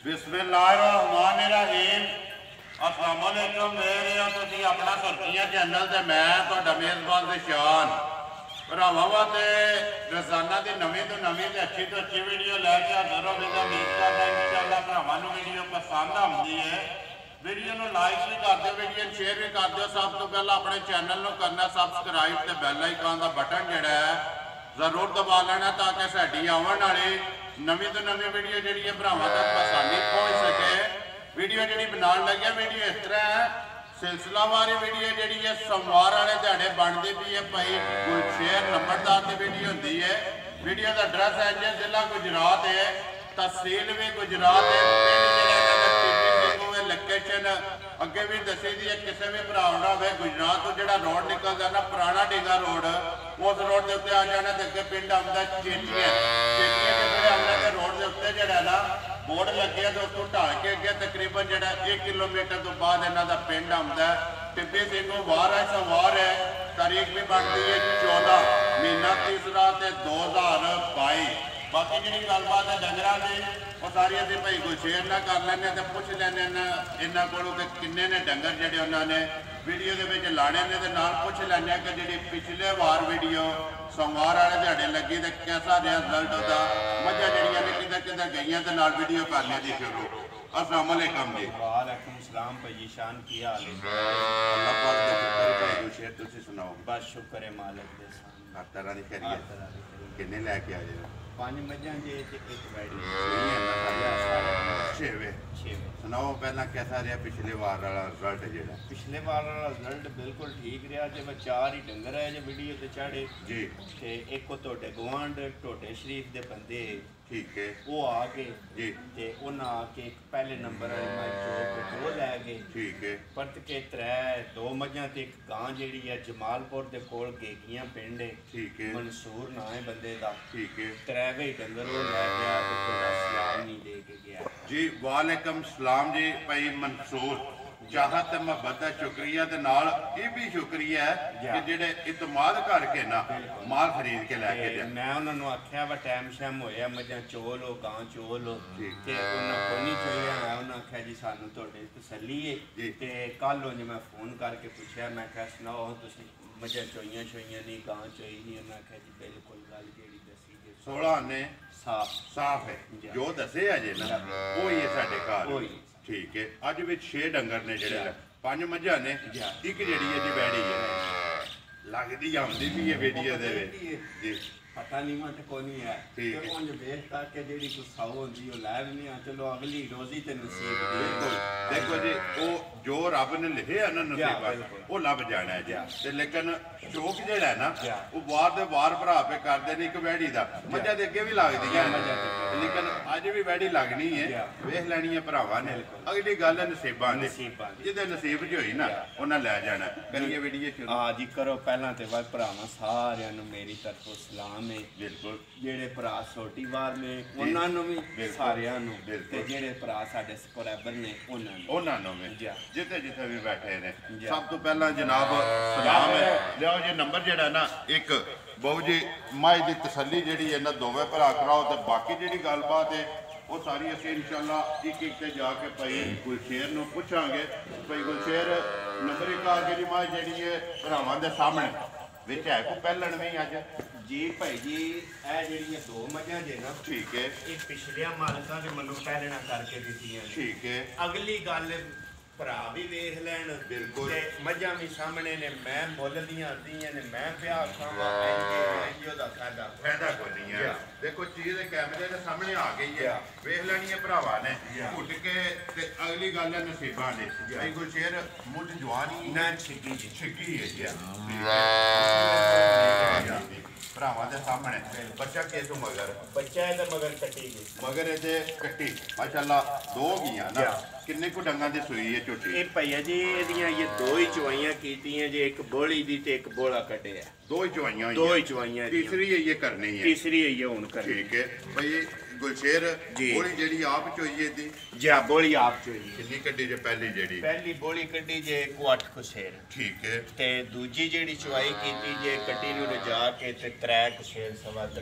बिस्मिल्लाहिर्रहमानिर्रहीम। अस्सलाम वालेकुम मेरे तुसीं अपना सुर्खियां चैनल ते मैं तुहाडा मेज़बान दिशान भरावां वास्ते रोज़ाना की नवीं तो नवीं ते अच्छी वीडियो लैके हाज़र होवेगा। उम्मीद करदा इंशाअल्लाह भरावां नूं वीडियो पसंद आउंदी है। वीडियो नूं लाइक भी कर दिओ, वीडियो शेयर भी कर दिओ। सब तो पहला अपने चैनल नूं करना सबसक्राइब ते बैल आइकन का बटन जिहड़ा है जरूर दबा लेना ताकि साडी आवन वाली नवीं तो नवीं वीडियो जी भरावां तक आसानी पहुँच सके। वीडियो जी बनाने लगे वीडियो इस तरह है, सिलसिलावारी वीडियो जी है सोमवार वाले दिहाड़े बनती पी है भाई गुलशेर नंबरदार की वीडियो होती है। वीडियो का एड्रैस है जी जिला गुजरात है, तहसील भी गुजरात है, लोकेशन अगे भी दसी दी है। किसी भी भरा हो गुजरात तो जो रोड निकलता ना पुराना डिगा रोड, उस रोड के उत्ते आ जाना तो अगे पिंड आता चेटियां चेटियां के फिर आना तो रोड के उत्ते जड़ा ना बोर्ड लगे तो उसको ढाल के अगे तकरीबन जो 1 किलोमीटर तो बाद इन्हों का पिंड आता टिब्बी सिंह वार है सवार है। तारीख भी बनती है 14 महीना तीसरा 2022। बाकी जी गलबात है डंगर की वो सारी अभी भाई गुलशेर ना कर लें तो पुछ लें इन्हों को किन्ने ने डंगर जोड़े उन्होंने वीडियो के लाने ने नाल पुछ लें कि जी पिछले वार वीडियो सोमवार वाले दिहाड़े लगी तो कैसा रहा रिजल्ट होता। मझा जड़िया ने किधर किधर गई तो नाल वीडियो कर लिया जी शुरू। अस्सलाम वालेकुम जी। वालेकुम सलाम भाई शान की हाल है? अल्लाह पाक दा शुक्र है भाई गुलशेर तुसी सुनाओ। बस शुक्र है मालिक दे हर तरह की खैरियत किन्ने लैके आए हो? 5 मझां जे ते एक बैड़ी सुनाओ पहला कैसा रहा पिछले वार वाला रिजल्ट जेड़ा? पिछले वार वाला रिजल्ट बिल्कुल ठीक रहा जे। 4 ही डंगर है जे वीडियो ते चाढ़े जी ते एक तोड़े गवांड टोटे शरीफ दे बंदे ठीक है वो आ गए जी ते उन्हें आके एक पहले नंबर वाली मझ चो 2 लै गए ठीक है परत के 2 मझां ते एक गां जेड़ी है जमालपुर दे कोल गेगियां पिंड है ठीक है मंसूर ना है बंदे दा ठीक है 3 डंगर वो लै गया ते थोड़ा सलाम नहीं दे के गया जी। वालेकुम सलाम जी भाई मंसूर। चाहत मोहब्बत है शुक्रिया ते नाल ये भी शुक्रिया है कि जेडे इतमाद करके ना माल खरीद के लैके दे। मैं उन्होंने आख्या वा टाइम शैम होया मझां चोल हो गां चोल हो ते उन्होंने कोई नहीं चोया। मैं उन्होंने आख्या जी सानू तुहाडे तसल्ली है ते कल जो मैं फोन करके पूछा मैं क्या सुनाओ तुसीं मझां चोइयां शोइयां नहीं गां चोई नहीं? उन्होंने आख्या जी बिल्कुल गल जेहड़ी दसी जे 16 ने साफ साफ है जो दसे अजे ना वो ही है साडे घर ठीक है। अज भी 6 डंगर ने जेडे 5 मझां ने एक जेहड़ी है जी बैड़ी है लगदी आउंदी भी है वीडियो दे जी पता नहीं मत को नहीं है उंज वेख करके जेडी कोई साऊ होंदी ओ लै नहीं आ। चलो अगली रोजी ते नसीब बिल्कुल देखो जी वो जो रब ने लिखे है ना नसीब वो लभ जाना है जी ते लेकिन शौक जेड़ा है ना वो वार दे वार भरा पे करदे ने। एक वैड़ी दा मझां दे अगे भी लगदी है लेकिन अज भी वैड़ी लगनी है वेख लैनी है भरावां ने। अगली गल है नसीबां दी जिहदे नसीब च होई ना उन्हां लै जाना। करिए वीडियो शुरू। हां जी करो। पहला ते वा भरावां सारियां नूं मेरी तरफों सलाम है। बिल्कुल जेडे भरा छोटी वार ने उन्हां नूं भी सारियां नूं ते जेडे भरा साडे सबसक्राइबर ने उन्हां नूं भी जिथे जिथे भी बैठे ने सब तो पहला जनाब सलाम है। लियाओ जी नंबर जेड़ा ना एक बहु जी माई की तसली जी है ना दोवें भरा कराओ तो बाकी जी गलबात है वो सारी असी इंशाअल्लाह एक एक जाके भाई गुलशेर नूं पुछांगे। भाई गुलशेर नंबर 1 आ गई माई जी है भरावां दे सामने विच है कोई पहलन भी अज जी भाई जी ए जेहड़ियां 2 मझां जे ना ठीक है ये पिछलिया मालकां ने मैनूं पहलना करके दित्तियां ठीक है। अगली गल भरा भी वेख लैण बिल्कुल मझां भी सामने ने मैं मुੱਲ ਦੀਆਂ आंदियां ने मैं ब्याह खावां एनजीओ दा फायदा कोई नहीं है। देखो चीज़ कैमरे के सामने आ गई है वेख लैनी है भरावां ने घुट के ते अगली गल है नसीबां ने। भाई गुलशेर मुझ जवानी ना छिकी है जी भरावां दे सामने बच्चा के तो मगर बच्चा है मगर कटी गई मगर ये कट्टी माशाअल्लाह 2 गईयां ना किन्ने को डंगा दी सूई है झोटी? ये भैया जी ये 2 ही चवाइयां कीतियां जे एक बोली दी ते एक बोला कटे है 2 ही चवाइयां 2 ही चवाइयां तीसरी है ये करनी है तीसरी है ये हुन करनी ठीक है। भाई ਗੁਲਸ਼ੇਰ ਜੀ। ਬੋਲੀ ਜਿਹੜੀ ਆਪ ਚੋਈਏ ਦੀ ਜਾ ਬੋਲੀ ਆਪ ਚੋਈ ਕਿੰਨੀ ਕੱਢੀ ਜੇ ਪਹਿਲੀ ਜਿਹੜੀ ਪਹਿਲੀ ਬੋਲੀ ਕੱਢੀ ਜੇ ਕੋ 8 ਕੁਸੇਰ ਠੀਕ ਹੈ ਤੇ ਦੂਜੀ ਜਿਹੜੀ ਚੁਆਈ ਕੀਤੀ ਜੇ ਕੱਟੀ ਨੂੰ ਰਜਾ ਕੇ ਤੇ 3 ਕੁਸੇਰ ਸਵਾ 3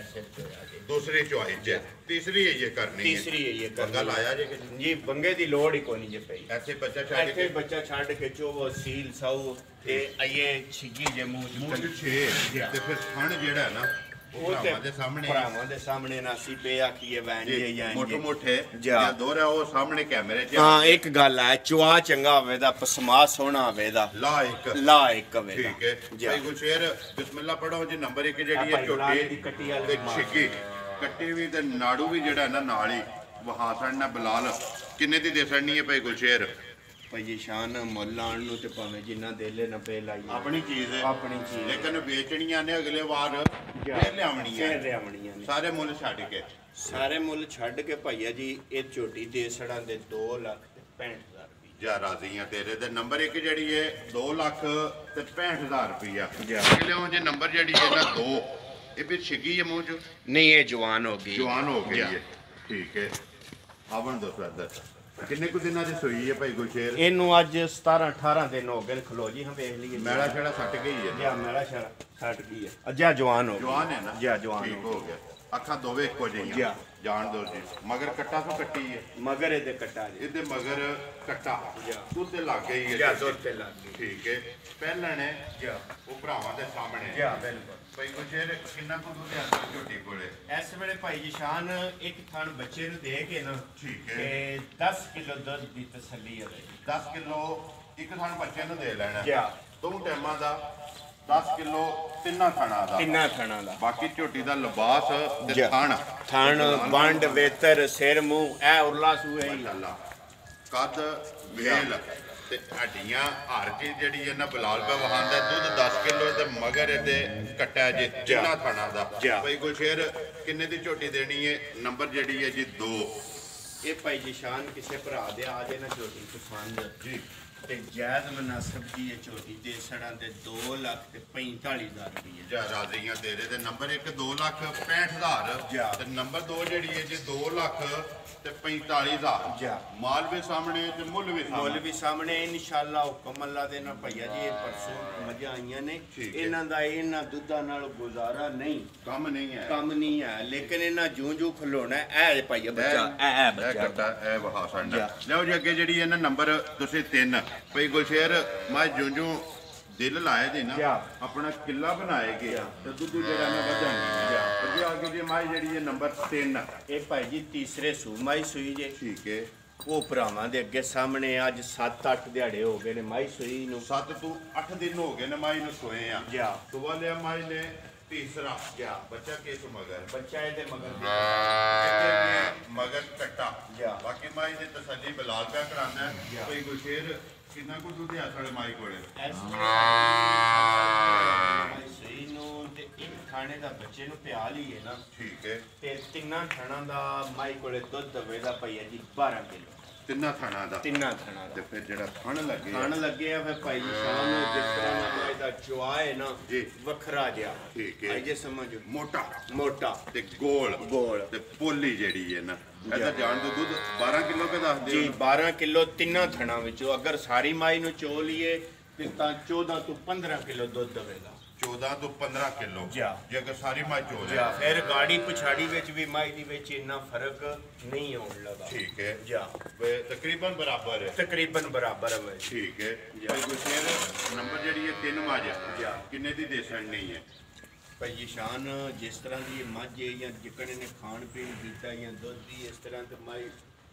ਸਿਰ ਚੋਇਆ ਜੇ ਦੂਸਰੀ ਚੁਆਈ ਚ ਤੀਸਰੀ ਇਹ ਕਰਨੀ ਤੀਸਰੀ ਹੈ ਇਹ ਬੰਗਾ ਲਾਇਆ ਜੇ ਕਿ ਜੀ ਬੰਗੇ ਦੀ ਲੋੜ ਹੀ ਕੋਈ ਨਹੀਂ ਜੇ ਪਈ ਐਸੇ ਬੱਚਾ ਛੱਡ ਇੱਥੇ ਕੇ ਬੱਚਾ ਛੱਡ ਕੇ ਚੋਵੋ ਸੀਲ ਸਾਊ ਤੇ ਇਹ ਛਿੱਗੀ ਜੇ ਮੂੰਹ ਮੂੰਹ ਚ 6 ਤੇ ਫਿਰ ਥਣ ਜਿਹੜਾ ਹੈ ਨਾ ਉਹ ਤੇ ਭਰਾਵਾਂ ਦੇ ਸਾਹਮਣੇ ਭਰਾਵਾਂ ਦੇ ਸਾਹਮਣੇ ਨਾ ਸੀ ਬੇ ਆਖੀਏ ਵੈਨ ਜੇ ਜਾਂ ਮੋਟੇ ਮੋਟੇ ਜਾ। ਜਾਂ ਦੋਹਰਾ ਉਹ ਸਾਹਮਣੇ ਕੈਮਰੇ 'ਚ ਹਾਂ ਇੱਕ ਗੱਲ ਹੈ ਚੁਆ ਚੰਗਾ ਹੋਵੇ ਦਾ ਪਸਮਾ ਸੋਹਣਾ ਹੋਵੇ ਦਾ ਲਾ ਇੱਕ ਲਾ ਇੱਕ ਹੋਵੇ ਦਾ ਠੀਕ ਹੈ ਜਾ। ਭਾਈ ਗੁਲਸ਼ੇਰ ਬਿਸਮਿਲ੍ਲਾ ਪੜੋ ਜੀ ਨੰਬਰ 1 ਜਿਹੜੀ ਹੈ ਭਾਈ ਗੁਲਾਬ ਦੀ ਝੋਟੀ ਕੱਟੀ ਵਾਲੀ ਤੇ ਮਾਰ। ਛਿੱਕੀ ਕੱਟੀ ਵੀ ਤੇ ਨਾੜੂ ਵੀ ਜਿਹੜਾ ਨਾ ਨਾਲ ਹੀ ਵਹਾ ਸੜਨਾ ਬਲਾਲ ਕਿੰਨੇ ਦੀ ਦੇ ਸੜਨੀ ਹੈ ਭਾਈ ਗੁਲਸ਼ੇਰ ਭਾਈ ਸ਼ਾਨ ਮੁੱਲ ਲਾਣ ਨੂੰ ਤੇ ਭਾਵੇਂ ਜਿੰਨਾ ਦੇ ਲੈ ਨਾ ਪੇ ਲਾਈ ਆਪਣੀ ਚੀਜ਼ ਹੈ ਆਪਣੀ ਚੀਜ਼ ਲੇਕਿਨ ਵੇਚਣੀਆਂ ਨੇ ਅਗਲੇ ਵਾਰ ਜਾ। ਫੇਰ ਲਿਆਉਣੀਆਂ ਫੇਰ ਲਿਆਉਣੀਆਂ ਨੇ ਸਾਰੇ ਮੁੱਲ ਛੱਡ ਕੇ ਸਾਰੇ ਮੁੱਲ ਛੱਡ ਕੇ ਭਾਈਆ ਜੀ ਇਹ ਝੋਟੀ ਦੇ ਸੜਾਂ ਦੇ 2,65,000 ਰੁਪਏ ਜਾ ਰਾਜ਼ੀਆਂ ਤੇਰੇ ਤੇ ਨੰਬਰ 1 ਜਿਹੜੀ ਹੈ 2,65,000 ਰੁਪਈਆ ਜਾ। ਲਿਓ ਜੇ ਨੰਬਰ ਜਿਹੜੀ ਹੈ ਨਾ 2 ਇਹ ਵੀ ਛਿੱਗੀ ਹੈ ਮੂੰਹ ਚ ਨਹੀਂ ਇਹ ਜਵਾਨ ਹੋ ਗਈ ਜਵਾਨ ਹੋ ਗਈ ਜਾ। ਹੈ ਠੀਕ ਹੈ ਆਵਣ ਦੱਸੋ ਇੱਧਰ ਕਿੰਨੇ ਕੁ ਦਿਨਾਂ ਦੀ ਸੋਈ ਹੈ ਭਾਈ ਗੁਲਸ਼ੇਰ ਇਹਨੂੰ ਅੱਜ 17-18 ਦਿਨ ਹੋ ਗਏ ਖਲੋ ਜੀ ਹਾਂ ਵੇਖ ਲਈਏ ਮੈਲਾ ਛੜਾ ਸੱਟ ਗਈ ਹੈ ਜਾ ਮੇਰਾ ਸ਼ਰ ਛੱਡ ਗਈ ਹੈ ਅੱਜਾ ਜਵਾਨ ਹੋ ਗਈ ਜਵਾਨ ਹੈ ਨਾ ਜਾ ਜਵਾਨ ਠੀਕ ਹੋ ਹੋ ਗਿਆ ਅੱਖਾਂ ਦੋਵੇਂ ਇੱਕੋ ਜਿਹੀਆਂ ਜਾ। ਜਾਣ ਦੋ ਜੀ ਮਗਰ ਕੱਟਾ ਤੋਂ ਕੱਟੀ ਹੈ ਗਈ। ਮਗਰ ਇਹਦੇ ਕੱਟਾ ਜੀ ਇਹਦੇ ਮਗਰ ਕੱਟਾ ਜਾ। ਦੁੱਧ ਤੇ ਲੱਗ ਗਈ ਹੈ ਜਾ ਦੁੱਧ ਤੇ ਲੱਗ ਗਈ ਠੀਕ ਹੈ ਪਹਿਲਾਂ ਨੇ ਜਾ ਉਹ ਭਰਾਵਾਂ ਦੇ ਸਾਹਮਣੇ ਜਾ ਬਿਲਕੁਲ ਭਾਈ ਗੁਲਸ਼ੇਰ ਕਿੰਨਾ ਕੁ ਦੁੱਧ ਹੈ ਝੋਟੀ ਕੋਲੇ ਇਸ ਵੇਲੇ ਭਾਈ ਜੀ ਸ਼ਾਨ ਇੱਕ ਥਣ ਬੱਚੇ ਨੂੰ ਦੇ ਕੇ ਨਾ ਠੀਕ ਹੈ ਤੇ 10 ਕਿਲੋ ਦੁੱਧ ਦੀ ਤਸੱਲੀ ਹੋਵੇ 10 ਕਿਲੋ ਇੱਕ ਥਣ ਬੱਚੇ ਨੂੰ ਦੇ ਲੈਣਾ ਜਾ। ਦੋ ਟਾਈਮਾਂ ਦਾ 10 ਕਿਲੋ ਤਿੰਨਾਂ ਥਣਾਂ ਦਾ ਤਿੰਨਾਂ ਥਣਾਂ ਦਾ ਬਾਕੀ ਝੋਟੀ ਦਾ ਲਿਬਾਸ ਤੇ ਜਾ। ਥਣ ਥਣ ਵੰਡ ਵੇਤਰ ਸਿਰ ਮੂੰਹ ਇਹ ਉਰਲਾ ਸੂਏ ਹੀ ਅੱਲਾ ਕੱਦ ਵੇਲ ਤੇ ਹੱਡੀਆਂ ਹਰ ਚੀਜ਼ ਜਿਹੜੀ ਹੈ ਨਾ ਬਲਾਲ ਪਾ ਵਹਾਂਦਾ ਦੁੱਧ 10 ਕਿਲੋ ਤੇ ਮਗਰ ਇਹਦੇ ਕੱਟਾ ਜੇ ਤਿੰਨਾਂ ਥਣਾਂ ਦਾ ਜਾ। ਭਾਈ ਗੁਲਸ਼ੇਰ ਕਿੰਨੇ ਦੀ ਝੋਟੀ ਦੇਣੀ ਹੈ ਨੰਬਰ ਜਿਹੜੀ ਹੈ ਜੀ 2 ਇਹ ਭਾਈ ਜੀ ਸ਼ਾਨ ਕਿਸੇ ਭਰਾ ਦੇ ਆ ਜੇ ਨਾ ਝੋਟੀ ਪਸੰਦ ਜੀ ਤੇ ਜਾਇਜ਼ ਮਨਾਸਬ ਜੀ ਇਹ ਝੋਟੀ ਦੇ ਸੜਾਂ ਦੇ 2,45,000 ਰੁਪਏ ਜਾ ਰਾਜ਼ੀਆਂ ਤੇਰੇ ਤੇ ਨੰਬਰ 1 2,65,000 ਜਾ। ਤੇ ਨੰਬਰ 2 ਜਿਹੜੀ ਹੈ ਜੀ 2,45,000 ਜਾ। ਮਾਲ ਵੀ ਸਾਹਮਣੇ ਤੇ ਮੁੱਲ ਵੀ ਮੁੱਲ ਸਾਹਮਣੇ ਵੀ ਸਾਹਮਣੇ ਇਨਸ਼ਾਅੱਲਾ ਹੁਕਮ ਅੱਲਾ ਦੇ ਨਾਲ ਭਈਆ ਜੀ ਇਹ ਪਰਸੋਂ ਮੱਝਾਂ ਆਈਆਂ ਨੇ ਠੀਕ ਹੈ। ਇਹਨਾਂ ਦਾ ਇਹਨਾਂ ਦੁੱਧਾਂ ਨਾਲ ਗੁਜ਼ਾਰਾ ਨਹੀਂ ਕੰਮ ਨਹੀਂ ਹੈ ਕੰਮ ਨਹੀਂ ਹੈ ਲੇਕਿਨ ਇਹਨਾਂ ਜੂੰ ਖਲੋਣਾ ਇਹ ਭਈਆ ਬੱਚਾ ਇਹ ਇਹ ਬੱਚਾ ਕੱਟਾ ਇਹ ਵਹਾ ਸਾਡਾ ਜਾ। ਲਓ ਜੀ ਅੱਗੇ ਜਿਹੜੀ ਹੈ ਨਾ ਨੰਬਰ ਤੁਸੀਂ 3 ਭਈ ਗੁਲਸ਼ੇਰ ਮੈਂ ਜੂੰ ਦਿਲ ਲਾਏ ਦੇ ਨਾ ਜਾ। ਆਪਣਾ ਕਿੱਲਾ ਬਣਾਏਗੇ ਜਾ। ਤੇ ਦੁੱਧ ਜਿਹੜਾ ਨਾ ਵਧਾਂਗੇ ਜਾ। ਅੱਗੇ ਅੱਗੇ ਜੀ ਮਾਈ ਜਿਹੜੀ ਹੈ ਨੰਬਰ 3 ਇਹ ਭਾਈ ਜੀ ਤੀਸਰੇ ਸੂਮਾਈ ਸੂਈ ਜੇ ਠੀਕ ਹੈ ਉਹ ਭਰਾਵਾਂ ਦੇ ਅੱਗੇ ਸਾਹਮਣੇ ਅੱਜ 7-8 ਦਿਹਾੜੇ ਹੋ ਗਏ ਨੇ ਮਾਈ ਸੂਈ ਨੂੰ 7 ਤੋਂ 8 ਦਿਨ ਹੋ ਗਏ ਨੇ ਮਾਈ ਨੂੰ ਸੋਏ ਆ ਜਾ ਸੁਬਾ ਲਿਆ ਮਾਈ ਨੇ ਤੀਸਰਾ ਜਾ ਬੱਚਾ ਕਿਸ ਮਗਰ ਬੱਚਾ ਇਹਦੇ ਮਗਰ ਮਗਰ ਕੱਟਾ ਜਾ। ਬਾਕੀ ਮਾਈ ਦੀ ਤਸੱਲੀ ਬਲਾਲ ਪਿਆ ਕਰਾਉਂਦਾ ਹੈ ਜਾ। ਕੋਈ ਗੁਲਸ਼ੇਰ ਕਿੰਨਾ ਕੁ ਦੁੱਧ ਹੈ ਸਾਡੇ ਮਾਈ ਕੋਲੇ ਇਸ ਸਹੀ ਨੂੰ ਤੇ ਇੱਕ ਖਾਣੇ ਦਾ ਬੱਚੇ ਨੂੰ ਪਿਆ ਲਈਏ ਨਾ ਠੀਕ ਹੈ ਤੇ ਤਿੰਨਾਂ ਥਣਾਂ ਦਾ ਮਾਈ ਕੋਲੇ ਦੁੱਧ ਦਵੇਦਾ ਪਈਆ ਜੀ 12 ਕਿਲੋ ਤਿੰਨਾਂ ਥਾਣਾ ਦਾ ਤਿੰਨਾਂ ਥਣਾਂ ਤੇ ਦਾ ਫਿਰ ਜਿਹੜਾ ਥਣ ਲੱਗੇ ਖਾਣ ਲੱਗੇ ਆ ਫਿਰ ਭਾਈ ਜੀ ਸ਼ਾਮ ਨੂੰ ਜਿਸ ਤਰ੍ਹਾਂ ਦਾ ਮਾਈ ਦਾ ਚੁਆਏ ਨਾ ਜੀ। ਵੱਖਰਾ ਜਿਹਾ ਠੀਕ ਹੈ। ਭਾਈ ਜੀ ਸਮਝੋ ਮੋਟਾ ਮੋਟਾ ਤੇ ਗੋਲ ਗੋਲ ਤੇ ਪੋਲੀ ਜਿਹੜੀ ਹੈ ਨਾ ਇਹਦਾ ਜਾਣ ਤੋਂ ਦੁੱਧ 12 ਕਿਲੋ ਕੇ ਦੱਸਦੇ ਜੀ ਹੋ 12 ਕਿਲੋ ਤਿੰਨਾਂ ਥਣਾਂ ਵਿੱਚੋਂ ਅਗਰ ਸਾਰੀ ਮਾਈ ਨੂੰ ਚੋ ਲਈਏ ਤੇ ਤਾਂ 14 ਤੋਂ 15 ਕਿਲੋ ਦੁੱਧ ਦੇਵੇਗਾ 14 ਤੋਂ 15 ਕਿਲੋ ਜਾ। ਜੇ ਅਗਰ ਸਾਰੀ ਮਾਈ ਚੋ ਲੈ ਜਾਂ ਫਿਰ ਗਾੜੀ ਪਛਾੜੀ ਵਿੱਚ ਵੀ ਮਾਈ ਦੀ ਵਿੱਚ ਇੰਨਾ ਫਰਕ ਨਹੀਂ ਹੋਣ ਲੱਗਾ ਠੀਕ ਹੈ ਜਾਂ ਵੇ ਤਕਰੀਬਨ ਬਰਾਬਰ ਹੈ ਤਕਰੀਬਨ ਬਰਾਬਰ ਹੈ ਠੀਕ ਹੈ ਜਾ। ਭਾਈ ਗੁਰਸ਼ੇਰ ਨੰਬਰ ਜਿਹੜੀ ਹੈ 3 ਮਾਜ ਜਾ। ਕਿੰਨੇ ਦੀ ਦੇਸਣ ਨਹੀਂ ਹੈ ਭਾਈ ਜੀ ਸ਼ਾਨ ਜਿਸ ਤਰ੍ਹਾਂ ਦੀ ਇਹ ਮੱਝ ਹੈ ਜਾਂ ਜਿਕਣੇ ਨੇ ਖਾਣ ਪੀਣ ਕੀਤਾ ਜਾਂ ਦੁੱਧ ਦੀ ਇਸ ਤਰ੍ਹਾਂ ਤੇ ਮਾਈ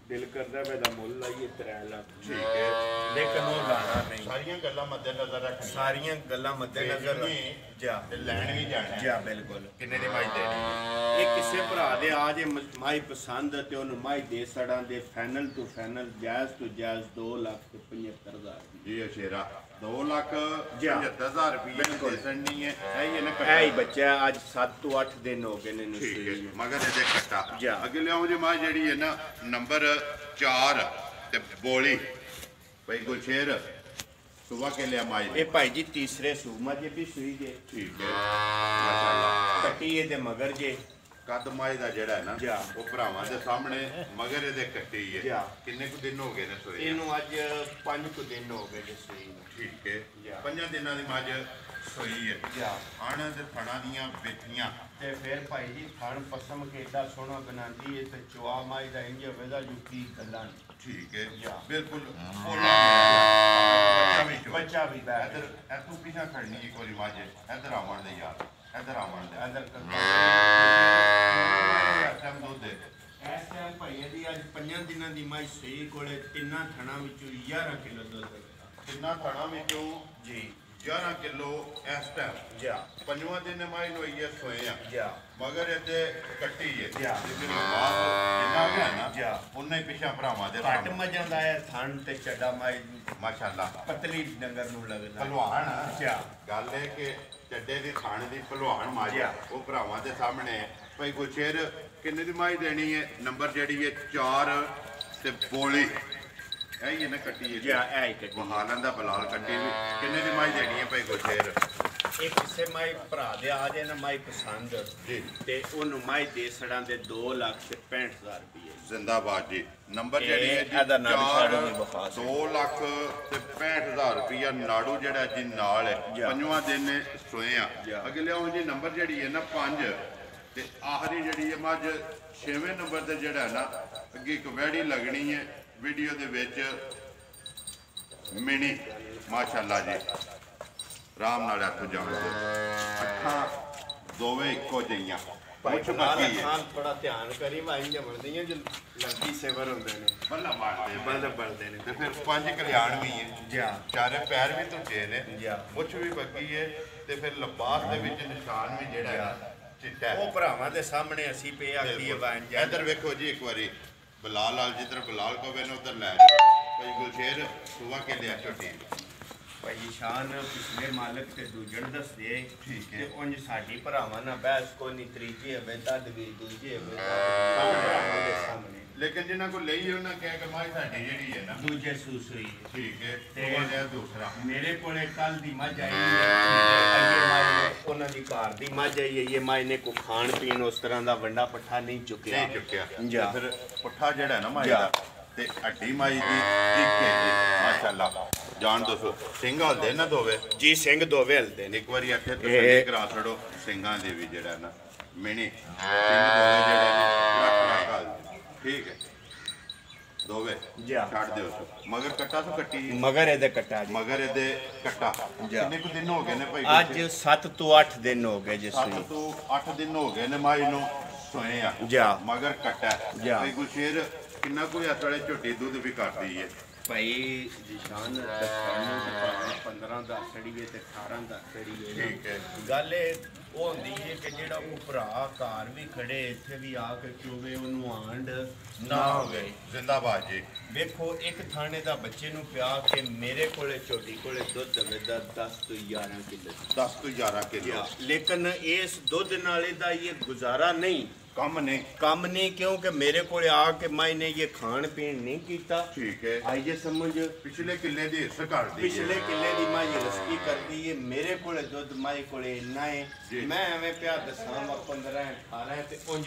ਦਿਲ ਕਰਦਾ ਵੇ ਦਾ ਮੁੱਲ ਲਾਈਏ 3 ਲੱਖ ਠੀਕ ਹੈ ਲੇਕਿਨ ਉਹ ਲਾਣਾ ਨਹੀਂ ਸਾਰੀਆਂ ਗੱਲਾਂ ਮੱਦੇ ਨਜ਼ਰ ਰੱਖਣੀਆਂ ਸਾਰੀਆਂ ਗੱਲਾਂ ਮੱਦੇ ਨਜ਼ਰ ਵੇਚਣੀ ਜਾ ਤੇ ਲੈਣ ਵੀ ਜਾਣਾ ਜਾ ਬਿਲਕੁਲ ਕਿੰਨੇ ਦੀ ਮਾਈ ਦੇਣੀ ਹੈ ਇਹ ਕਿਸੇ ਭਰਾ ਦੇ ਆ ਜੇ ਮਾਈ ਪਸੰਦ ਤੇ ਉਹਨੂੰ ਮਾਈ ਦੇ ਸੜਾਂ ਦੇ ਫਾਈਨਲ ਤੋਂ ਫਾਈਨਲ ਜਾਇਜ਼ ਤੋਂ ਜਾਇਜ਼ 2,75,000 ਜੀ ਸ਼ੇਰਾ 2,75,000 ਜਾ। ਰੁਪਏ ਬਿਲਕੁਲ। ਦੇਸਣ ਨਹੀਂ ਹੈ ਇਹ ਨਾ ਇਹ ਹੀ ਬੱਚਾ ਹੈ, ਅੱਜ 7 ਤੋਂ 8 ਦਿਨ ਹੋ ਗਏ ਨੇ ਇਹਨੂੰ ਠੀਕ ਸੂਈ ਹੈ ਨੂੰ। ਮਗਰ ਇਹਦੇ ਕੱਟਾ ਜਾ। ਅੱਗੇ ਲਿਆਓ ਜੀ ਮਾਂ ਜਿਹੜੀ ਹੈ ਨਾ ਨੰਬਰ 4 ਤੇ ਬੋਲੀ ਭਾਈ ਗੁਲਸ਼ੇਰ ਸੁਬਾ ਕੇ ਲਿਆ ਮਾਈ ਨੇ ਇਹ ਭਾਈ ਜੀ ਤੀਸਰੇ ਸੂਮਾ ਜੇ ਵੀ ਸੂਈ ਜੇ ਠੀਕ ਹੈ ਮਾਸ਼ਾਅੱਲਾ ਕੱਟੀ ਇਹਦੇ ਮਗਰ ਜੇ ਕੱਦ ਮਾਈ ਦਾ ਜਿਹੜਾ ਹੈ ਨਾ ਜਾ। ਉਹ ਭਰਾਵਾਂ ਦੇ ਸਾਹਮਣੇ ਮਗਰ ਇਹਦੇ ਕੱਟੀ ਹੈ ਜਾ। ਕਿੰਨੇ ਕੁ ਦਿਨ ਹੋ ਗਏ ਨੇ ਸੋਏ ਇਹਨੂੰ ਅੱਜ 5 ਕੁ ਦਿਨ ਹੋ ਗਏ ਜੀ ਸੂਈ ਨੂੰ। ਠੀਕ ਹੈ ਜਾ। 5 ਦਿਨਾਂ ਦੀ ਮੱਝ ਸੋਈ ਹੈ ਜਾ। ਆਣ ਦੇ ਥਣਾ ਦੀਆਂ ਵੇਖੀਆਂ ਤੇ ਫਿਰ ਭਾਈ ਜੀ ਥਣ ਪਸਮ ਕੇ ਏਡਾ ਸੋਹਣਾ ਬਣਾਉਂਦੀ ਏ ਤੇ ਚੁਆ ਮਾਈ ਦਾ ਇੰਜ ਹੋਵੇਗਾ ਯੂਪੀ ਗੱਲਾਂ ਨੀ। ਠੀਕ ਹੈ ਜਾ। ਬਿਲਕੁਲ ਬੱਚਾ ਵੀ ਬੈਠ ਇੱਧਰ ਤੂੰ ਪਿਛਾ ਖੜਨੀ ਇੱਕ ਵਾਰੀ ਮੱਝ ਇੱਧਰ ਆਵਣ ਦੇ ਯਾਰ ਇੱਧਰ ਆਵਣ ਦੇ ਅੰਦਰ ਟਾਈਮ ਦੁੱਧ ਦੇ ਇਸ ਟਾਈਮ ਭਾਈ ਇਹਦੀ ਅੱਜ 5 ਦਿਨਾਂ ਦੀ ਮਾਈ ਸੂਈ ਕੋਲੇ ਤਿੰਨਾਂ ਥਣਾਂ ਵਿੱਚੋਂ 11 ਕਿਲੋ ਦੁੱਧ ਦਿੱਤਾ। ਤਿੰਨਾਂ ਥਣਾ ਵਿੱਚੋਂ ਜੀ 11 ਕਿਲੋ ਇਸ ਟਾਈਮ ਜਾ। 5ਵਾਂ ਦਿਨ ਮਾਈ ਨੂੰ ਇਹ ਸੋਏ ਆ ਜਾ। ਮਗਰ ਇਹਦੇ ਕੱਟੀ ਹੈ ਜਾ। ਤੇ ਫਿਰ ਬਾਪ ਜਿੰਨਾ ਵੀ ਹੈ ਨਾ ਜਾ। ਉਹਨੇ ਪਿਛਾ ਭਰਾਵਾਂ ਦੇ ਘੱਟ ਮਜਾਂ ਦਾ ਹੈ ਥਣ ਤੇ ਚੱਡਾ ਮਾਈ ਮਾਸ਼ਾਅੱਲਾ ਪਤਲੀ ਡੰਗਰ ਨੂੰ ਲੱਗਦਾ। ਭਲਵਾਨ ਜਾ। ਗੱਲ ਹੈ ਕਿ ਚੱਡੇ ਦੀ ਥਾਣ ਦੀ ਭਲਵਾਨ ਮਾਜਾ ਉਹ ਭਰਾਵਾਂ ਦੇ ਸਾਹਮਣੇ ਭਾਈ ਗੁਰਸ਼ੇਰ ਕਿੰਨੇ ਦੀ ਮਾਈ ਦੇਣੀ ਹੈ ਨੰਬਰ ਜਿਹੜੀ ਹੈ 4 ਤੇ ਬੋਲੀ ਇਹ ਹੀ ਨਾ ਕੱਟੀ ਹੈ ਜਾ ਐ ਕੱਟੀ ਵਹਾਲਾਂ ਦਾ ਬਲਾਲ ਕੱਟੀ ਵੀ ਕਿੰਨੇ ਦੀ ਮਾਈ ਦੇਣੀ ਹੈ ਭਾਈ ਗੁਰਸ਼ੇਰ ਇਹ ਕਿਸੇ ਮਾਈ ਭਰਾ ਦੇ ਆ ਜੇ ਨਾ ਮਾਈ ਪਸੰਦ ਜੀ ਤੇ ਉਹਨੂੰ ਮਾਈ ਦੇ ਸੜਾਂ ਦੇ 2,65,000 ਰੁਪਏ ਜ਼ਿੰਦਾਬਾਦ ਜੀ ਨੰਬਰ ਜਿਹੜੀ ਹੈ ਜੀ ਇਹਦਾ ਨਾਮ ਛਾੜੋ ਨਹੀਂ ਬਖਾ 2,65,000 ਰੁਪਇਆ ਨਾੜੂ ਜਿਹੜਾ ਜੀ ਨਾਲ ਹੈ ਜਾ। 5ਵਾਂ ਦਿਨ ਸੋਏ ਆ ਜਾ। ਅਗਲੇ ਉਹ ਜੀ ਨੰਬਰ ਜਿਹੜੀ ਹੈ ਨਾ 5 ਤੇ ਆਖਰੀ ਜਿਹੜੀ ਹੈ ਮੱਝ 6ਵੇਂ ਨੰਬਰ ਤੇ ਜਿਹੜਾ ਹੈ ਨਾ ਅੱਗੇ ਇੱਕ ਵੈੜੀ ਲੱਗਣੀ ਹੈ ਵੀਡੀਓ ਦੇ ਵਿੱਚ ਮਿਣੀ ਮਾਸ਼ਾਅੱਲਾ ਜੀ ਰਾਮ ਨਾਲ ਹੱਥ ਜਾਣਦੇ ਅੱਖਾਂ ਦੋਵੇਂ ਇੱਕੋ ਜਿਹੀਆਂ ਮੁੱਛ ਬੱਕੀ ਹੈ ਖਾਨ ਥੋੜਾ ਧਿਆਨ ਕਰੀ ਮਾਈ ਜਮਣਦੀਆਂ ਜੋ ਲੰਬੀ ਸੇਵਰ ਹੁੰਦੇ ਨੇ ਬੱਲਾ ਮਾਰਦੇ ਬਲ ਬਲਦੇ ਨੇ ਤੇ ਫਿਰ 5 ਕਲਿਆਣ ਵੀ ਹੈ ਜਾ। ਚਾਰੇ ਪੈਰ ਵੀ ਧੁੱਟੇ ਨੇ ਜਾ। ਮੁੱਛ ਵੀ ਬੱਕੀ ਹੈ ਤੇ ਫਿਰ ਲਿਬਾਸ ਦੇ ਵਿੱਚ ਨਿਸ਼ਾਨ ਵੀ ਜਿਹੜਾ ਹੈ ਚਿੱਟਾ ਹੈ ਉਹ ਭਰਾਵਾਂ ਦੇ ਸਾਹਮਣੇ ਅਸੀਂ ਪੇ ਆਖੀਏ ਵਾਂ ਜਾ। ਇੱਧਰ ਵੇਖੋ ਜੀ ਇੱਕ ਵਾਰੀ ਬਲਾਲ ਵਾਲ ਜਿੱਧਰ ਬਲਾਲ ਕੋ ਵੇਨ ਉਧਰ ਲੈ ਜਾਓ ਭਾਈ ਗੁਲਸ਼ੇਰ ਸੁਬਾ ਕੇ ਲਿਆ ਛੋਟੀ ਭਾਈ ਸ਼ਾਨ ਪਿਛਲੇ ਮਾਲਕ ਤੇ ਦੂਜਣ ਦੱਸਦੇ ਠੀਕ ਹੈ। ਤੇ ਉਂਝ ਸਾਡੀ ਭਰਾਵਾਂ ਨਾਲ ਬਹਿਸ ਕੋਈ ਨਹੀਂ ਤਰੀਜੇ ਹੋਵੇ ਤਦ ਵੀ ਦੂਜੇ ਹੋਵੇ ਭਰਾਵਾਂ ਦੇ ਸਾਹਮਣੇ ਲੇਕਿਨ ਜਿਨ੍ਹਾਂ ਕੋ ਲਈ ਉਹਨਾਂ ਕਹਿ ਕੇ ਮਾਈ ਸਾਡੀ ਜਿਹੜੀ ਹੈ ਨਾ ਦੂਜੇ ਸੂਸਰੀ ਠੀਕ ਹੈ ਤੇ ਉਹ ਲਿਆ ਦੂਸਰਾ ਮੇਰੇ ਕੋਲੇ ਕੱਲ ਦੀ ਮੱਝ ਆਈ ਹੈ ਅੱਗੇ ਮਾਈ ਨੇ ਉਹਨਾਂ ਦੀ ਘਰ ਦੀ ਮੱਝ ਆਈ ਹੈ ਇਹ ਮਾਈ ਨੇ ਕੋ ਖਾਣ ਪੀਣ ਉਸ ਤਰ੍ਹਾਂ ਦਾ ਵੱਡਾ ਪੱਠਾ ਨਹੀਂ ਚੁੱਕਿਆ ਨਹੀਂ ਚੁੱਕਿਆ ਜਾ। ਤੇ ਫਿਰ ਪੁੱਠਾ ਜਿਹੜਾ ਨਾ ਮਾਈ ਜਾ। ਦਾ ਤੇ ਹੱਡੀ ਮਾਈ ਦੀ ਇੱਕ ਹੈ ਜੀ ਮਾਸ਼ਾਅੱਲਾ ਜਾਣ ਦੋ ਸਿੰਘ ਹਲਦੇ ਨਾ ਦੋਵੇ ਜੀ ਸਿੰਘ ਦੋਵੇਂ ਹਲਦੇ ਨੇ ਇੱਕ ਵਾਰੀ ਇੱਥੇ ਤਸੱਲੀ ਕਰਾ ਛੜੋ ਸਿੰਘਾਂ ਦੇ ਵੀ ਜਿਹੜਾ ਨਾ ਮਿਣੀ ਸਿੰਘ ਦੋਵੇ ਜਿਹੜੇ ਨੇ ਰੱਖ ਰੱਖ ਹਲਦੇ ਠੀਕ ਹੈ ਦੋਵੇ ਜਾ। ਛੱਡ ਦਿਓ ਮਗਰ ਕੱਟਾ ਤੋਂ ਕੱਟੀ ਮਗਰ ਇਹਦੇ ਕੱਟਾ ਜੀ ਮਗਰ ਇਹਦੇ ਕੱਟਾ ਜਾ। ਕਿੰਨੇ ਕੁ ਦਿਨ ਹੋ ਗਏ ਨੇ ਭਾਈ ਅੱਜ 7 ਤੋਂ 8 ਦਿਨ ਹੋ ਗਏ ਜਿਸ 7 ਨੂੰ ਤੋਂ 8 ਦਿਨ ਹੋ ਗਏ ਨੇ ਮਾਈ ਨੂੰ ਸੋਏ ਆ ਜਾ। ਮਗਰ ਕੱਟਾ ਜਾ। ਭਾਈ ਗੁਲਸ਼ੇਰ ਕਿੰਨਾ ਕੋਈ ਅਸਲੇ ਝੋਟੀ ਦੁੱਧ ਵੀ ਕਰਦੀ ਹੈ ਭਾਈ ਨਿਸ਼ਾਨ ਦੱਸਣ ਨੂੰ ਤੇ ਭਾਵੇਂ 15 ਦਾ ਸੜੀਏ ਤੇ 18 ਦਾ ਸੜੀਏ ਠੀਕ ਹੈ। ਗੱਲ ਇਹ ਉਹ ਹੁੰਦੀ ਹੈ ਕਿ ਜਿਹੜਾ ਉਹ ਭਰਾ ਘਰ ਵੀ ਖੜੇ ਇੱਥੇ ਵੀ ਆ ਕੇ ਚੋਵੇ ਉਹਨੂੰ ਆਂਡ ਨਾ ਹੋਵੇ ਜ਼ਿੰਦਾਬਾਦ ਜੀ ਵੇਖੋ ਇੱਕ ਥਾਣੇ ਦਾ ਬੱਚੇ ਨੂੰ ਪਿਆ ਕਿ ਮੇਰੇ ਕੋਲੇ ਝੋਟੀ ਕੋਲੇ ਦੁੱਧ ਦੇਵੇਦਾ 10 ਤੋਂ 11 ਕਿਲੋ 10 ਤੋਂ 11 ਕਿਲੋ ਲੇਕਿਨ ਇਸ ਦੁੱਧ ਨਾਲ ਇਹਦਾ ਇਹ ਗੁਜ਼ਾਰਾ ਨਹੀਂ ਕੰਮ ਨੇ ਕੰਮ ਨਹੀਂ ਕਿਉਂਕਿ ਮੇਰੇ ਕੋਲੇ ਆ ਕੇ ਮੈਨੇ ਇਹ ਖਾਣ ਪੀਣ ਨਹੀਂ ਕੀਤਾ ਠੀਕ ਹੈ ਆਈ ਜੇ ਸਮਝ ਪਿਛਲੇ ਕਿੱਲੇ ਦੀ ਹਿੱਸ ਕਰਦੀ ਪਿਛਲੇ ਕਿੱਲੇ ਦੀ ਮਾਂ ਇਹ ਰਸਕੀ ਕਰਦੀ ਏ ਮੇਰੇ ਕੋਲੇ ਦੁੱਧ ਮਾਈ ਕੋਲੇ ਇੰਨਾ ਏ ਜੀ। ਮੈਂ ਐਵੇਂ ਪਿਆ ਦਸਾਂ 15 18 ਤੇ ਉਂਝ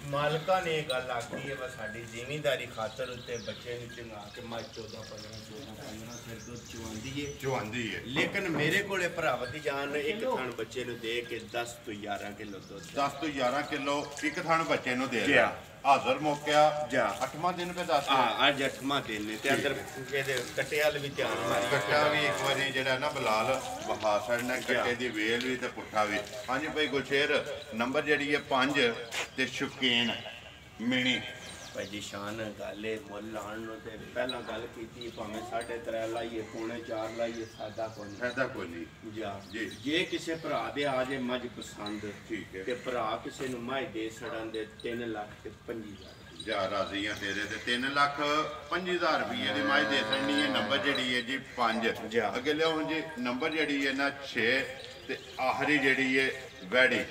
ਮਾਲਕਾਂ ਨੇ ਇਹ ਗੱਲ ਆਖੀ ਏ ਬਸ ਸਾਡੀ ਜ਼ਿਮੀਂਦਾਰੀ ਖਾਤਰ ਉੱਤੇ ਬੱਚੇ ਨੂੰ ਚੰਗਾ ਕੇ ਮਾਈ 14 15 ਫਿਰ ਦੁੱਧ ਚਵਾਉਂਦੀ ਏ ਜਵਾਂਦੀ ਹੈ ਲੇਕਿਨ ਮੇਰੇ ਕੋਲੇ ਭਰਾਵਤੀ ਜਾਨ ਇੱਕ ਥਣ ਬੱਚੇ ਨੂੰ ਦੇ ਕੇ 10 ਤੋਂ 11 ਕਿਲੋ ਦੁੱਧ 10 ਤੋਂ 11 ਕਿਲੋ ਇੱਕ ਥਣ ਬੱਚੇ ਨੂੰ ਦੇ ਜਾ। ਰਿਹਾ ਹਾਜ਼ਰ ਮੌਕਿਆ ਜਾ। 8ਵਾਂ ਦਿਨ ਪੇ ਦੱਸ ਅੱਜ 8ਵਾਂ ਦਿਨ ਨੇ ਤੇ ਅੰਦਰ ਇਹਦੇ ਕੱਟੇ ਵਾਲ ਵੀ ਧਿਆਨ ਮਾਰੀ ਕੱਟਾ ਵੀ ਇੱਕ ਵਾਰੀ ਜਿਹੜਾ ਨਾ ਬਲਾਲ ਵਹਾ ਛੜਨਾ ਕੱਟੇ ਦੀ ਵੇਲ ਵੀ ਤੇ ਪੁੱਠਾ ਵੀ ਹਾਂਜੀ ਭਾਈ ਗੁਲਸ਼ੇਰ ਨੰਬਰ ਜਿਹੜੀ ਹੈ 5 ਤੇ ਸ਼ੁਕੀਨ ਮਿਣੀ ਭਾਈ ਜੀ ਸ਼ਾਨ ਗੱਲ ਏ ਮੁੱਲ ਲਾਉਣ ਨੂੰ ਤੇ ਪਹਿਲਾਂ ਗੱਲ ਕੀਤੀ ਭਾਵੇਂ 3.5 ਲਾਈਏ ਪੌਣੇ 4 ਲਾਈਏ ਸਾਦਾ ਕੋਈ ਨਹੀਂ ਫਾਇਦਾ ਕੋਈ ਨਹੀਂ ਜਾ ਜੀ। ਜੇ ਕਿਸੇ ਭਰਾ ਦੇ ਆ ਜੇ ਮੱਝ ਪਸੰਦ ਠੀਕ ਹੈ। ਤੇ ਭਰਾ ਕਿਸੇ ਨੂੰ ਮਾਈ ਦੇ ਸੜਨ ਦੇ 3,25,000 ਜਾ ਰਾਜ਼ੀਆਂ ਤੇਰੇ ਤੇ 3,05,000 ਰੁਪਏ ਦੀ ਮਾਈ ਦੇ ਦੇਣੀ ਹੈ ਨੰਬਰ ਜਿਹੜੀ ਹੈ ਜੀ 5 ਜਾ। ਅੱਗੇ ਲਿਆਓ ਜੀ ਨੰਬਰ ਜਿਹੜੀ ਹੈ ਨਾ 6 ਤੇ ਆਖਰੀ ਜਿਹੜੀ ਹੈ ਵੈੜੀ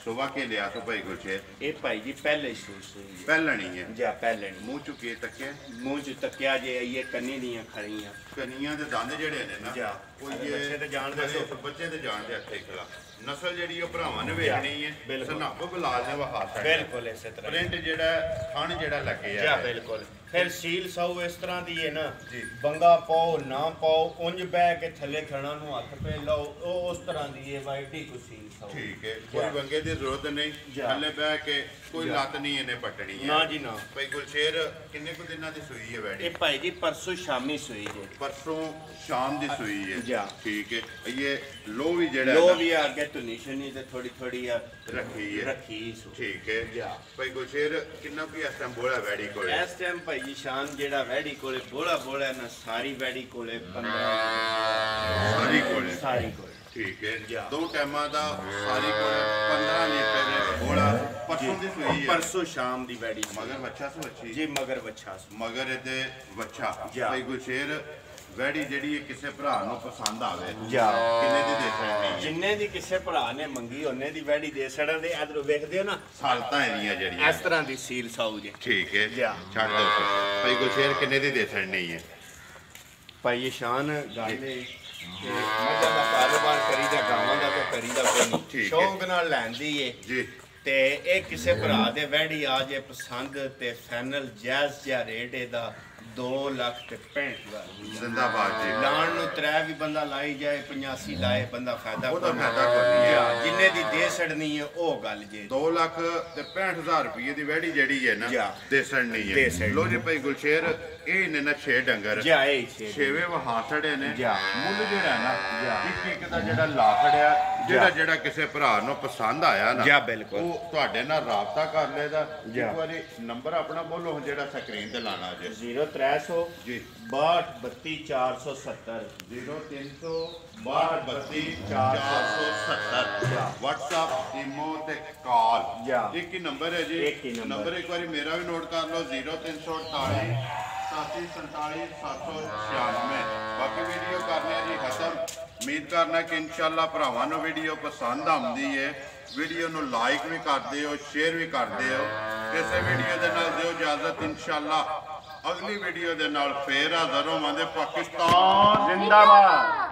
ਸੁਬਾ ਕੇ ਲਿਆ ਸੋ ਭਾਈ ਗੁਲਸ਼ੇਰ ਇਹ ਭਾਈ ਜੀ ਪਹਿਲੇ ਸੂਸ ਹੋਈ ਪਹਿਲਣੀ ਹੈ ਜਾ ਪਹਿਲੇ ਮੂੰਹ ਚੁੱਕੇ ਤੱਕੇ ਮੂੰਹ ਚ ਤੱਕਿਆ ਜੇ ਇਹ ਕੰਨੀ ਦੀਆਂ ਖੜੀਆਂ ਕਨੀਆਂ ਦੇ ਦੰਦ ਜਿਹੜੇ ਨੇ ਨਾ ਜਾ। ਉਹ ਬੱਚੇ ਤੇ ਜਾਣਦੇ ਸੋ ਬੱਚੇ ਤੇ ਜਾਣਦੇ ਅੱਖੇ ਖਲਾ ਨਸਲ ਜਿਹੜੀ ਉਹ ਭਰਾਵਾਂ ਨੇ ਵੇਖਣੀ ਹੈ ਸਨਾਬੋ ਬਲਾਲ ਨੇ ਵਹਾ ਸਕਦਾ ਬਿਲਕੁਲ ਇਸੇ ਤਰ੍ਹਾਂ ਪ੍ਰਿੰਟ ਜਿਹੜਾ ਥਣ ਜਿਹੜਾ ਲੱਗੇ ਜੀ ਆ ਬਿਲਕੁਲ ਫਿਰ ਸੀਲ ਸਾਊ ਇਸ ਤਰ੍ਹਾਂ ਦੀ ਹੈ ਨਾ ਬੰਗਾ ਪਾਓ ਨਾ ਪਾਓ ਉਂਝ ਬਹਿ ਕੇ ਥੱਲੇ ਥਣਾ ਨੂੰ ਹੱਥ ਪੇ ਲਾਓ ਉਹ ਉਸ ਤਰ੍ਹਾਂ ਦੀ ਹੈ ਵਾਈਟੀ ਕੋ ਸੀਲ ਸਾਊ ਠੀਕ ਹੈ ਕੋਈ ਵੰਗੇ ਦੀ ਜ਼ਰੂਰਤ ਨਹੀਂ ਥੱਲੇ ਬਹਿ ਕੇ ਕੋਈ ਲੱਤ ਨਹੀਂ ਇਹਨੇ ਪਟਣੀ ਹੈ ਨਾ ਜੀ ਨਾ ਭਾਈ ਗੁਲਸ਼ੇਰ ਕਿੰਨੇ ਕੁ ਦਿਨਾਂ ਦੀ ਸੂਈ ਹੈ ਵੈੜੀ ਇਹ ਭਾਈ ਜੀ ਪਰਸੋਂ ਸ਼ਾਮੀ ਸੂਈ ਜੇ ਪਰਸੋਂ ਸ਼ਾਮ ਦੀ ਸੂਈ ਹੈ ਜੀ ਠੀਕ ਹੈ ਇਹ ਲੋ ਵੀ ਜਿਹੜਾ ਲੋ ਵੀ ਆ ਅੱਗੇ ਤੋਂ ਨਿਸ਼ਾਨੀ ਤੇ ਥੋੜੀ ਥੋੜੀ ਰੱਖੀ ਸੋ ਠੀਕ ਹੈ ਜੀ ਭਾਈ ਗੁਲਸ਼ੇਰ ਕਿੰਨਾ ਕੀ ਇਸ ਟਾਈਮ ਬੋਲਾ ਵੈੜੀ ਕੋਲੇ ਇਸ ਟਾਈਮ ਭਾਈ ਜੀ ਸ਼ਾਨ ਜਿਹੜਾ ਵੈੜੀ ਕੋਲੇ ਬੋਲਾ ਨਾ ਸਾਰੀ ਵੈੜੀ ਕੋਲੇ 15 ਸਾਰੀ ਕੋਲੇ ਠੀਕ ਹੈ ਦੋ ਟਾਈਮਾਂ ਦਾ ਸਾਰੀ ਕੋਲੇ 15 ਲੀਟਰ ਬੋਲਾ ਪਰਸੋਂ ਦੀ ਸੂਈ ਹੈ ਪਰਸੋਂ ਸ਼ਾਮ ਦੀ ਵੈੜੀ ਮਗਰ ਬੱਚਾ ਸੋ ਅੱਛੀ ਜੀ ਮਗਰ ਬੱਚਾ ਮਗਰ ਇਹਦੇ ਬੱਚਾ ਭਾਈ ਗੁਲਸ਼ੇਰ ਵੈੜੀ ਜਿਹੜੀ ਕਿਸੇ ਭਰਾ ਨੂੰ ਪਸੰਦ ਆਵੇ ਕਿੰਨੇ ਦੀ ਦੇ ਸਕਦੀ ਜਿੰਨੇ ਦੀ ਕਿਸੇ ਭਰਾ ਨੇ ਮੰਗੀ ਉਹਨੇ ਦੀ ਵੈੜੀ ਦੇ ਸੜਨ ਦੇ ਇਧਰੋਂ ਵੇਖਦੇ ਹੋ ਨਾ ਸਾਲਤਾਂ ਇਹਦੀਆਂ ਜਿਹੜੀਆਂ ਇਸ ਤਰ੍ਹਾਂ ਦੀ ਸੀਲ ਸਾਊ ਜੇ ਠੀਕ ਹੈ ਛੱਡ ਦੋ ਭਾਈ ਗੁਲਸ਼ੇਰ ਕਿੰਨੇ ਦੀ ਦੇ ਸਕਣੀ ਹੈ ਭਾਈ ਸ਼ਾਨ ਗਾਲੇ ਮੱਝਾਂ ਦਾ ਕਾਰੋਬਾਰ ਕਰੀਦਾ ਗਾਵਾਂ ਦਾ ਤਾਂ ਕਰੀਦਾ ਕੋਈ ਨਹੀਂ ਸ਼ੌਂਕ ਨਾਲ ਲੈਂਦੀ ਏ ਜੀ ਤੇ ਇਹ ਕਿਸੇ ਭਰਾ ਦੇ ਵੈੜੀ ਆ ਜੇ ਪਸੰਦ ਤੇ ਫਾਈਨਲ ਜਾਇਜ਼ ਜਿਹਾ ਰੇਟ ਇਹਦਾ 2,65,000 ਜ਼ਿੰਦਾਬਾਦ ਜੀ ਲਾਣ ਨੂੰ ਤਰੇ ਵੀ ਬੰਦਾ ਲਾਈ ਜਾਏ 85 ਲਾਏ ਬੰਦਾ ਫਾਇਦਾ ਉਹਦਾ ਫਾਇਦਾ ਕੋਈ ਨਹੀਂ ਹੈ ਜਿੰਨੇ ਦੀ ਦੇ ਛੜਨੀ ਹੈ ਉਹ ਗੱਲ ਜੇ 2,65,000 ਰੁਪਏ ਦੀ ਵੈੜੀ ਜਿਹੜੀ ਹੈ ਨਾ ਦੇ ਸੜਨੀ ਹੈ ਲੋ ਜੀ ਭਾਈ ਗੁਲਸ਼ੇਰ ਇਹ ਨੇ ਨਾ 6 ਡੰਗਰ ਛੇਵੇਂ ਵਹਾਸੜੇ ਨੇ ਮੁੱਲ ਜਿਹੜਾ ਨਾ ਇੱਕ ਦਾ ਜਿਹੜਾ ਲਾਖੜਿਆ ਜਿਹੜਾ ਕਿਸੇ ਭਰਾ ਨੂੰ ਪਸੰਦ ਆਇਆ ਨਾ ਉਹ ਤੁਹਾਡੇ ਨਾਲ ਰਾਬਤਾ ਕਰ ਲੇਦਾ ਇੱਕ ਵਾਰੀ ਨੰਬਰ ਆਪਣਾ ਬੋਲੋ ਜਿਹੜਾ ਸਕਰੀਨ ਤੇ ਲਾਣਾ ਜੇ 0300 ਜੀ 62 470 0300 62 470 WhatsApp ਈਮੋ ਤੇ ਕਾਲ ਇੱਕ ਹੀ ਨੰਬਰ ਹੈ ਜੀ ਨੰਬਰ ਇੱਕ ਵਾਰੀ ਮੇਰਾ ਵੀ ਨੋਟ ਕਰ ਲਓ 0348 8747 796 ਬਾਕੀ ਵੀਡੀਓ ਕਰਨੇ ਜੀ ਖਤਮ ਉਮੀਦ ਕਰਨਾ ਕਿ ਇਨਸ਼ਾਅੱਲਾ ਭਰਾਵਾਂ ਨੂੰ ਵੀਡੀਓ ਪਸੰਦ ਆਉਂਦੀ ਹੈ ਵੀਡੀਓ ਨੂੰ ਲਾਈਕ ਵੀ ਕਰਦੇ ਹੋ ਸ਼ੇਅਰ ਵੀ ਕਰਦੇ ਹੋ ਕਿਸੇ ਵੀਡੀਓ ਦੇ ਨਾਲ ਦਿਓ ਇਜਾਜ਼ਤ ਇਨਸ਼ਾਅੱਲਾ ਅਗਲੀ ਵੀਡੀਓ ਦੇ ਨਾਲ ਫੇਰ ਹਾਜ਼ਰ ਹੋਵਾਂਗੇ ਪਾਕਿਸਤਾਨ ਜ਼ਿੰਦਾਬਾਦ